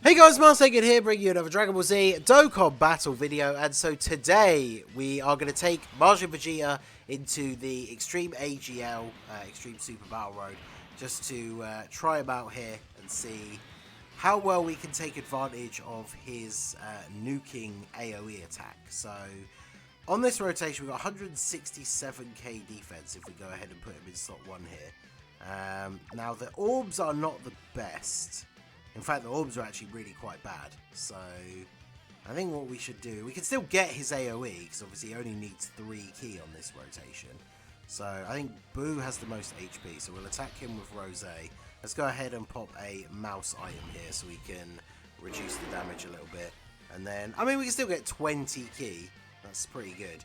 Hey guys, Marsegid here, bringing you another Dragon Ball Z Dokkan battle video, and so today we are going to take Majin Vegeta into the Extreme AGL, Extreme Super Battle Road, just to try him out here and see how well we can take advantage of his nuking AoE attack. So on this rotation we've got 167k defense if we go ahead and put him in slot 1 here. Now the orbs are not the best. In fact, the orbs are actually really quite bad. So I think what we should do, we can still get his AoE, because obviously he only needs 3 ki on this rotation. So I think Boo has the most HP, so we'll attack him with Rose. Let's go ahead and pop a mouse item here so we can reduce the damage a little bit. And then, I mean, we can still get 20 ki. That's pretty good.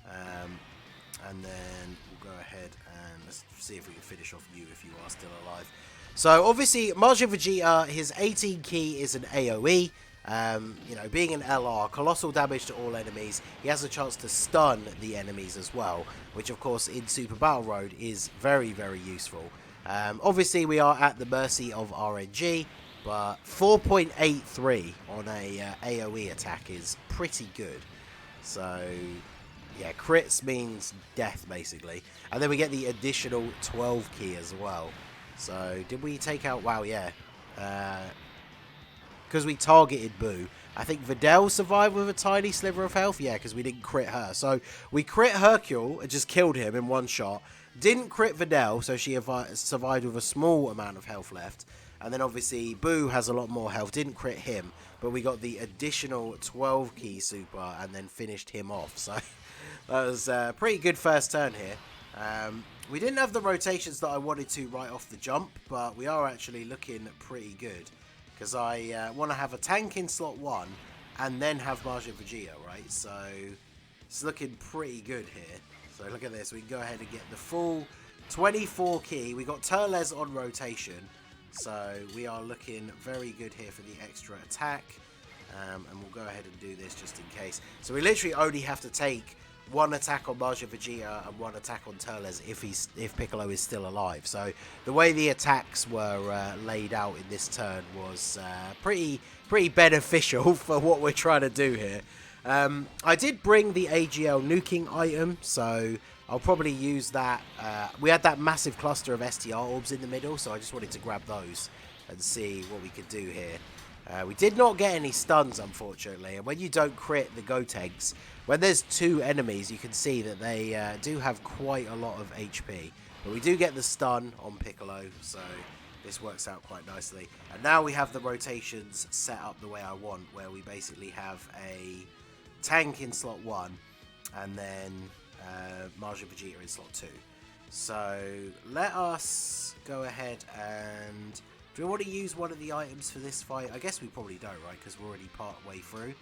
And then we'll go ahead and let's see if we can finish off you if you are still alive. So obviously Majin Vegeta, his 18 ki is an AoE. You know, being an LR, colossal damage to all enemies. He has a chance to stun the enemies as well, which of course in Super Battle Road is very, very useful. Obviously we are at the mercy of RNG, but 4.83 on a AoE attack is pretty good. So yeah, crits means death basically. And then we get the additional 12 ki as well. So, did we take out... Wow, yeah. Because we targeted Boo. I think Videl survived with a tiny sliver of health. Yeah, because we didn't crit her. So, we crit Hercule and just killed him in one shot. Didn't crit Videl, so she survived with a small amount of health left. And then, obviously, Boo has a lot more health. Didn't crit him. But we got the additional 12 ki super and then finished him off. So, that was a pretty good first turn here. We didn't have the rotations that I wanted to right off the jump, but we are actually looking pretty good. Because I want to have a tank in slot 1 and then have Majin Vegeta, right? So it's looking pretty good here. So look at this. We can go ahead and get the full 24 ki. We got Turles on rotation. So we are looking very good here for the extra attack. And we'll go ahead and do this just in case. So we literally only have to take one attack on Majin Vegeta and one attack on Turles if Piccolo is still alive. So the way the attacks were laid out in this turn was pretty beneficial for what we're trying to do here. I did bring the AGL nuking item, so I'll probably use that. We had that massive cluster of STR orbs in the middle, so I just wanted to grab those and see what we could do here. We did not get any stuns, unfortunately, and when you don't crit the Gotenks, when there's 2 enemies, you can see that they do have quite a lot of HP. But we do get the stun on Piccolo, so this works out quite nicely. And now we have the rotations set up the way I want, where we basically have a tank in slot 1, and then Majin Vegeta in slot 2. So let us go ahead and... Do we want to use one of the items for this fight? I guess we probably don't, right? Because we're already part way through.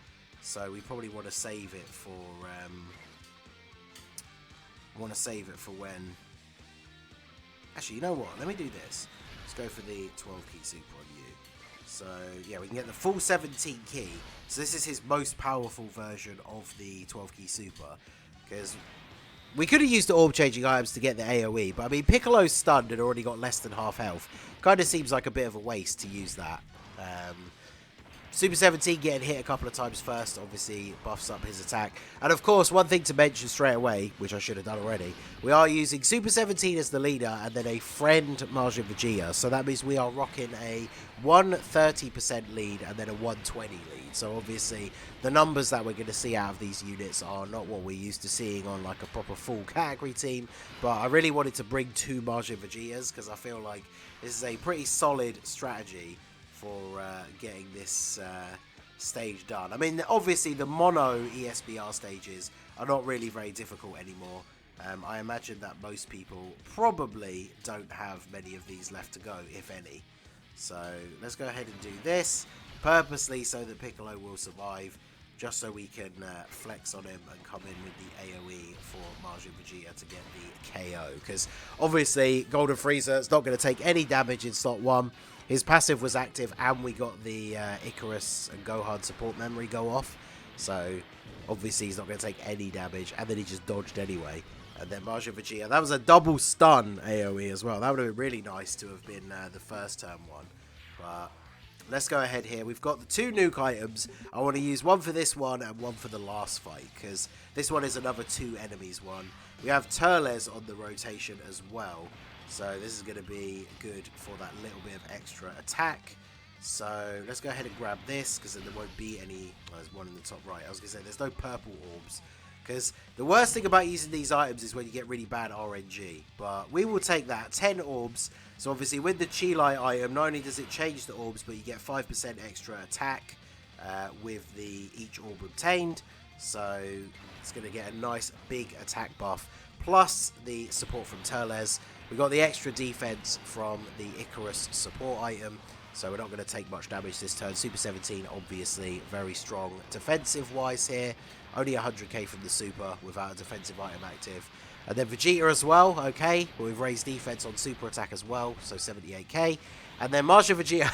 So we probably want to save it for... when... Actually, you know what? Let me do this. Let's go for the 12 ki super on you. So, yeah, we can get the full 17 ki. So this is his most powerful version of the 12 ki super. Because... we could have used the orb-changing items to get the AoE, but I mean, Piccolo's stunned and already got less than half health. Kind of seems like a bit of a waste to use that. Super 17 getting hit a couple of times first, obviously buffs up his attack. And of course, one thing to mention straight away, which I should have done already, we are using Super 17 as the leader and then a friend Majin Vegeta. So that means we are rocking a 130% lead and then a 120 lead. So obviously, the numbers that we're going to see out of these units are not what we're used to seeing on like a proper full category team. But I really wanted to bring 2 Majin Vegetas because I feel like this is a pretty solid strategy for getting this stage done. I mean, obviously the mono ESBR stages are not really very difficult anymore. I imagine that most people probably don't have many of these left to go, if any. So let's go ahead and do this purposely so that Piccolo will survive, just so we can flex on him and come in with the AoE for Majin Vegeta to get the KO. Because obviously Golden Frieza is not going to take any damage in slot 1. His passive was active and we got the Icarus and Gohan support memory go off. So obviously he's not going to take any damage, and then he just dodged anyway. And then Majin Vegeta, that was a double stun AoE as well. That would have been really nice to have been the first turn one. But let's go ahead here. We've got the 2 nuke items. I want to use one for this one and one for the last fight, because this one is another 2 enemies one. We have Turles on the rotation as well, so this is going to be good for that little bit of extra attack. So let's go ahead and grab this, because then there won't be any... Oh, there's one in the top right. I was going to say, there's no purple orbs, because the worst thing about using these items is when you get really bad RNG. But we will take that. 10 orbs. So obviously with the Chi-Light item, not only does it change the orbs, but you get 5% extra attack with each orb obtained. So it's going to get a nice big attack buff. Plus the support from Turles. We got the extra defense from the Icarus support item. So we're not going to take much damage this turn. Super 17, obviously, very strong defensive-wise here. Only 100k from the super without a defensive item active. And then Vegeta as well, okay. We've raised defense on super attack as well, so 78k. And then Majin Vegeta,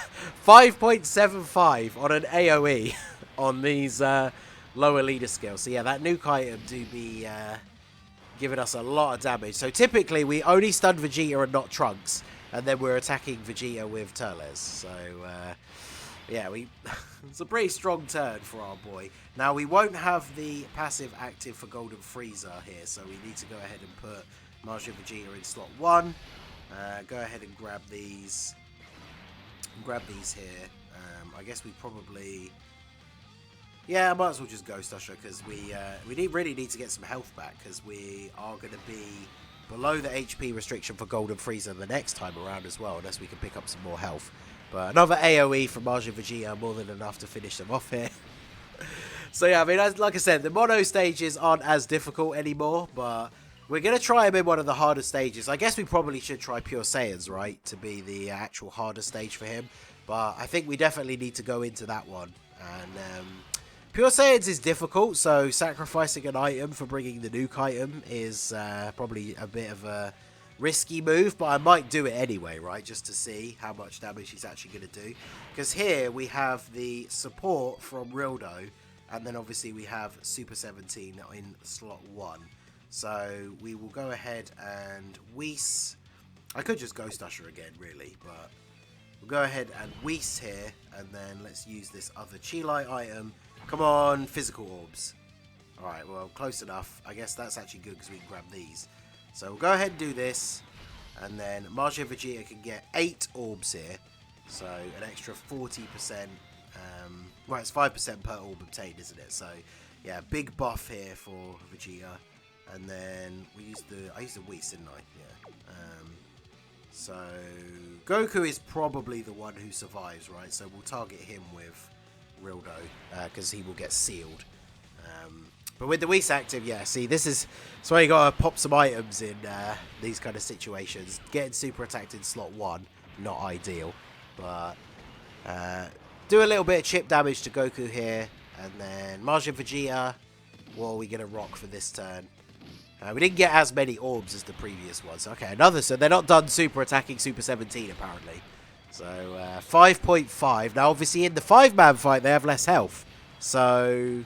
5.75 on an AoE on these lower leader skills. So yeah, that nuke item do be giving us a lot of damage. So typically, we only stun Vegeta and not Trunks. And then we're attacking Vegeta with Turles. So, yeah, it's a pretty strong turn for our boy. Now, we won't have the passive active for Golden Frieza here. So, we need to go ahead and put Majin Vegeta in slot 1. Go ahead and grab these. Grab these here. I guess we probably... Yeah, I might as well just Ghost Usher, because we really need to get some health back. Because we are going to be... below the HP restriction for Golden Frieza the next time around as well, unless we can pick up some more health. But another AoE from Majin Vegeta, more than enough to finish them off here. So yeah, I mean, like I said, the mono stages aren't as difficult anymore, but we're going to try him in one of the harder stages. I guess we probably should try Pure Saiyans, right, to be the actual harder stage for him. But I think we definitely need to go into that one. And Pure Saiyans is difficult, so sacrificing an item for bringing the nuke item is probably a bit of a risky move, but I might do it anyway, right, just to see how much damage he's actually going to do. Because here we have the support from Rildo, and then obviously we have Super 17 in slot 1. So we will go ahead and Whis. I could just Ghost Usher again, really, but we'll go ahead and Whis here, and then let's use this other Chi-Light item. Come on, physical orbs. Alright, well, close enough. I guess that's actually good because we can grab these. So we'll go ahead and do this. And then Majin Vegeta can get 8 orbs here. So an extra 40%. Well, it's 5% per orb obtained, isn't it? So, yeah, big buff here for Vegeta. And then I used the Whis, didn't I? Yeah. So Goku is probably the one who survives, right? So we'll target him with Rildo, because he will get sealed. But with the Whis active, yeah, see, this is... So you got to pop some items in these kind of situations. Getting super attacked in slot 1, not ideal. But do a little bit of chip damage to Goku here. And then Majin Vegeta, what are we going to rock for this turn? We didn't get as many orbs as the previous ones. Okay, another... So they're not done super attacking Super 17, apparently. So, 5.5. Now, obviously, in the 5-man fight, they have less health. So,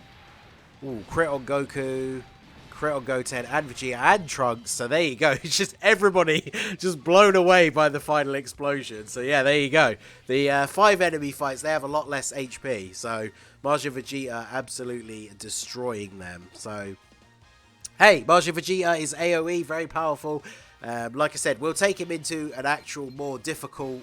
ooh, crit on Goku, crit on Goten, and Vegeta, and Trunks. So, there you go. It's just everybody just blown away by the final explosion. So, yeah, there you go. The 5 enemy fights, they have a lot less HP. So, Majin Vegeta absolutely destroying them. So, hey, Majin Vegeta is AoE, very powerful. Like I said, we'll take him into an actual more difficult,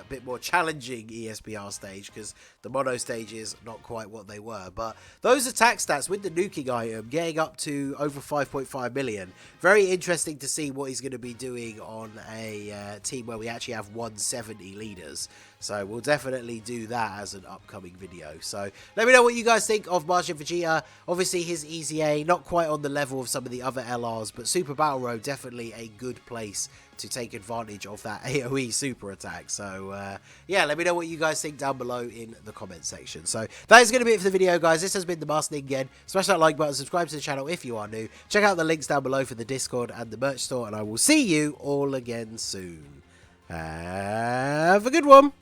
bit more challenging ESPR stage, because the mono stage is not quite what they were. But those attack stats with the nuking item getting up to over 5.5 million. Very interesting to see what he's going to be doing on a team where we actually have 170 leaders. So we'll definitely do that as an upcoming video. So let me know what you guys think of Majin Vegeta. Obviously his EZA, not quite on the level of some of the other LRs, but Super Battle Road, definitely a good place to take advantage of that AoE super attack. So yeah, let me know what you guys think down below in the comment section. So that is going to be it for the video, guys. This has been the Master again. Smash that like button, subscribe to the channel if you are new. Check out the links down below for the Discord and the merch store, and I will see you all again soon. Have a good one.